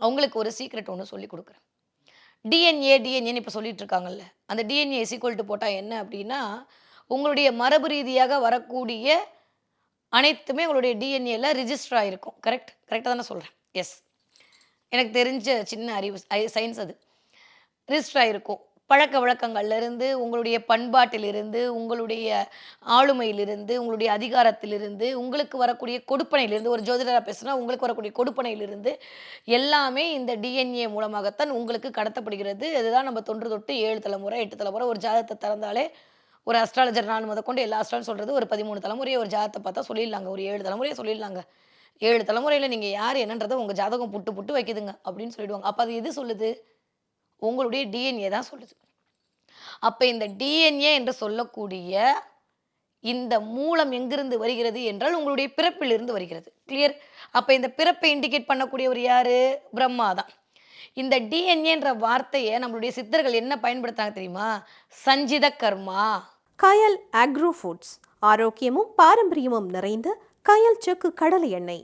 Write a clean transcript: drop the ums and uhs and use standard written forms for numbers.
உங்களுக்கு ஒரு சீக்ரெட் ஒண்ணு சொல்லிக் குடுக்குறேன். டிஎன்ஏன்னு இப்ப சொல்லிட்டு இருக்காங்கல்ல. அந்த டிஎன்ஏ இஸ் ஈக்குவல் டூ போட்டா என்ன அப்டின்னா, உங்களுடைய மரபு ரீதியாக வரக்கூடிய அனைத்துமே உங்களுடைய டிஎன்ஏல ரிஜிஸ்டர் ஆயிருக்கும். கரெக்ட்டா தானே சொல்றேன்? எஸ். எனக்கு தெரிஞ்ச சின்ன அறிவு சயன்ஸ் அது. ரிஜிஸ்டர் ஆயிருக்கும். பழக்கவழக்கங்கள்ல இருந்து, உங்களுடைய பண்பாட்டிலிருந்து, உங்களுடைய ஆளுமையிலிருந்து, உங்களுடைய அதிகாரத்திலிருந்து, உங்களுக்கு வரக்கூடிய கொடுப்பனையிலிருந்து, ஒரு ஜோதிடரா பேசுனா உங்களுக்கு வரக்கூடிய கொடுப்பனையிலிருந்து, எல்லாமே இந்த டிஎன்ஏ மூலமாகத்தான் உங்களுக்கு கடத்தப்படுகிறது. இதுதான் நம்ம தொன்று தொட்டு 7 தலைமுறை, 8 தலைமுறை ஒரு ஜாதகத்த திறந்தாலே, ஒரு அஸ்ட்ராலஜர் நான் முதற்கொண்டு எல்லா அஸ்ட்ராலும் சொல்றது ஒரு 13 தலைமுறைய ஒரு ஜாதகத்த பார்த்தா சொல்லிடலாங்க. ஒரு 7 தலைமுறைய சொல்லிடலாங்க. 7 தலைமுறையில நீங்க யார் என்னன்றத உங்க ஜாதகம் புட்டு புட்டு வைக்குதுங்க அப்படின்னு சொல்லிடுவாங்க. அப்ப அது எது சொல்லுது? உங்களுடைய டிஎன்ஏ தான் சொல்லுது. அப்ப இந்த டிஎன்ஏ என்று சொல்லக்கூடிய இந்த மூலம் எங்கிருந்து வருகிறது என்றால், உங்களுடைய பிறப்பிலிருந்து வருகிறது. கிளியர்? அப்ப இந்த பிறப்பை இண்டிகேட் பண்ணக்கூடியவர் யாரு? பிரம்மா தான். இந்த டிஎன்ஏன்ற வார்த்தைய நம்மளுடைய சித்தர்கள் என்ன பயன்படுத்துனாங்க தெரியுமா? சஞ்சித கர்மா. கயல் அக்ரோ ஃபுட்ஸ், ஆரோக்கியமும் பாரம்பரியமும் நிறைந்த கயல் செக்கு கடலை எண்ணெய்.